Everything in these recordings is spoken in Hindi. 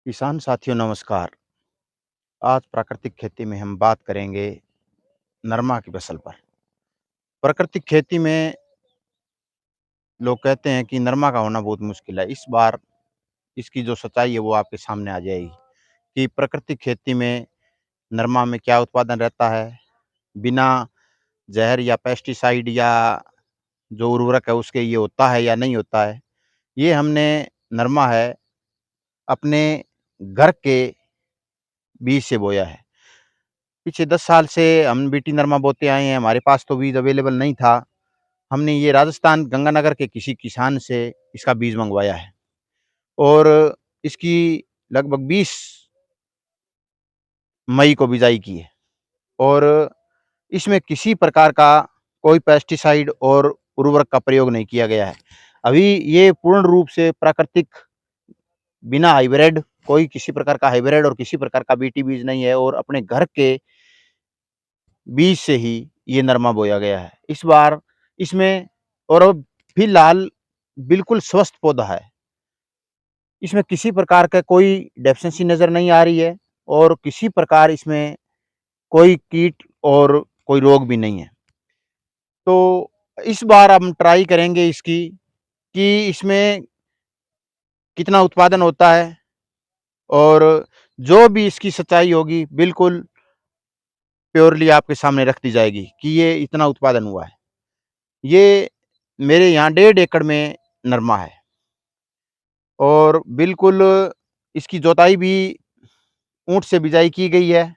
किसान साथियों नमस्कार। आज प्राकृतिक खेती में हम बात करेंगे नरमा की फसल पर। प्राकृतिक खेती में लोग कहते हैं कि नरमा का होना बहुत मुश्किल है। इस बार इसकी जो सच्चाई है वो आपके सामने आ जाएगी कि प्राकृतिक खेती में नरमा में क्या उत्पादन रहता है, बिना ज़हर या पेस्टिसाइड या जो उर्वरक है उसके ये होता है या नहीं होता है। ये हमने नरमा है अपने घर के बीज से बोया है। पिछले 10 साल से हम बीटी नरमा बोते आए हैं, हमारे पास तो बीज अवेलेबल नहीं था। हमने ये राजस्थान गंगानगर के किसी किसान से इसका बीज मंगवाया है और इसकी लगभग 20 मई को बिजाई की है और इसमें किसी प्रकार का कोई पेस्टिसाइड और उर्वरक का प्रयोग नहीं किया गया है। अभी ये पूर्ण रूप से प्राकृतिक, बिना हाइब्रिड, कोई किसी प्रकार का हाइब्रिड और किसी प्रकार का बीटी बीज नहीं है और अपने घर के बीज से ही ये नरमा बोया गया है। इस बार इसमें और अब फिलहाल बिल्कुल स्वस्थ पौधा है। इसमें किसी प्रकार का कोई डेफिशिएंसी नज़र नहीं आ रही है और किसी प्रकार इसमें कोई कीट और कोई रोग भी नहीं है। तो इस बार हम ट्राई करेंगे इसकी कि इसमें कितना उत्पादन होता है और जो भी इसकी सच्चाई होगी बिल्कुल प्योरली आपके सामने रख दी जाएगी कि ये इतना उत्पादन हुआ है। ये मेरे यहाँ 1.5 एकड़ में नरमा है और बिल्कुल इसकी जोताई भी ऊँट से बिजाई की गई है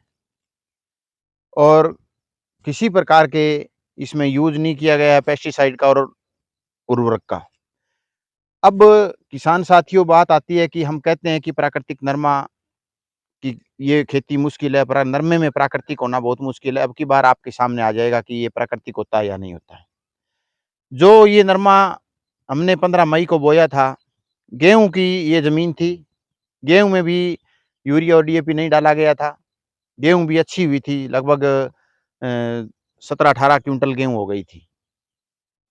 और किसी प्रकार के इसमें यूज़ नहीं किया गया है पेस्टिसाइड का और उर्वरक का। अब किसान साथियों, बात आती है कि हम कहते हैं कि प्राकृतिक नरमा की ये खेती मुश्किल है, पर नरमे में प्राकृतिक होना बहुत मुश्किल है। अब की बार आपके सामने आ जाएगा कि ये प्राकृतिक होता है या नहीं होता है। जो ये नरमा हमने 15 मई को बोया था, गेहूँ की ये ज़मीन थी। गेहूँ में भी यूरिया और डीएपी नहीं डाला गया था। गेहूँ भी अच्छी हुई थी, लगभग 17-18 क्विंटल गेहूँ हो गई थी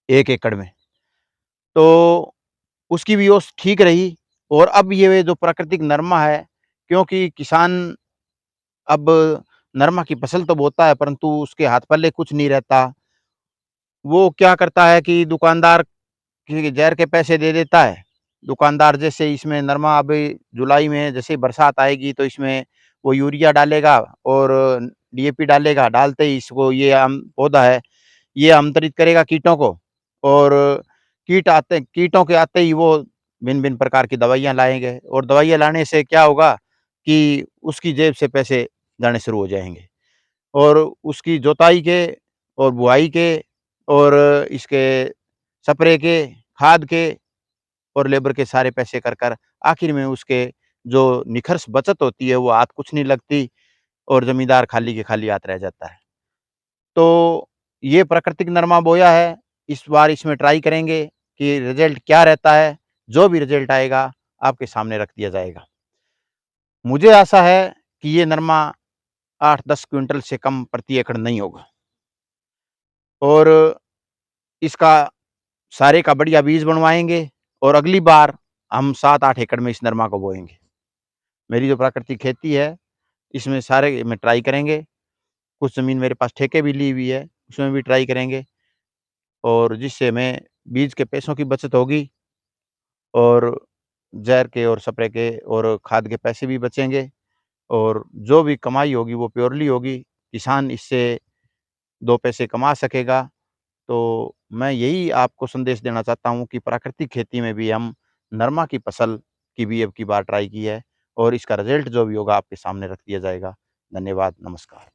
1 एकड़ में। तो उसकी भी ओस ठीक रही और अब ये जो प्राकृतिक नरमा है, क्योंकि किसान अब नरमा की फसल तो बोता है परंतु उसके हाथ पल्ले कुछ नहीं रहता। वो क्या करता है कि दुकानदार के ज़हर के पैसे दे देता है। दुकानदार जैसे इसमें नरमा अभी जुलाई में जैसे ही बरसात आएगी तो इसमें वो यूरिया डालेगा और डीएपी डालेगा। डालते ही इसको ये पौधा है, ये आमंत्रित करेगा कीटों को और कीटों के आते ही वो भिन्न-भिन्न प्रकार की दवाइयाँ लाएँगे और दवाइयाँ लाने से क्या होगा कि उसकी जेब से पैसे जाने शुरू हो जाएँगे और उसकी जोताई के और बुआई के और इसके स्प्रे के, खाद के और लेबर के सारे पैसे कर आखिर में उसके जो निखर्ष बचत होती है वो हाथ कुछ नहीं लगती और ज़मींदार खाली के खाली हाथ रह जाता है। तो ये प्राकृतिक नरमा बोया है, इस बार इसमें ट्राई करेंगे कि रिज़ल्ट क्या रहता है। जो भी रिज़ल्ट आएगा आपके सामने रख दिया जाएगा। मुझे आशा है कि ये नरमा 8-10 क्विंटल से कम प्रति एकड़ नहीं होगा और इसका सारे का बढ़िया बीज बनवाएँगे और अगली बार हम 7-8 एकड़ में इस नरमा को बोएँगे। मेरी जो प्राकृतिक खेती है, इसमें सारे में ट्राई करेंगे। कुछ ज़मीन मेरे पास ठेके भी ली हुई है, उसमें भी ट्राई करेंगे और जिससे हमें बीज के पैसों की बचत होगी और ज़हर के और स्प्रे के और खाद के पैसे भी बचेंगे और जो भी कमाई होगी वो प्योरली होगी। किसान इससे 2 पैसे कमा सकेगा। तो मैं यही आपको संदेश देना चाहता हूँ कि प्राकृतिक खेती में भी हम नरमा की फसल की भी अब की बार ट्राई की है और इसका रिज़ल्ट जो भी होगा आपके सामने रख दिया जाएगा। धन्यवाद, नमस्कार।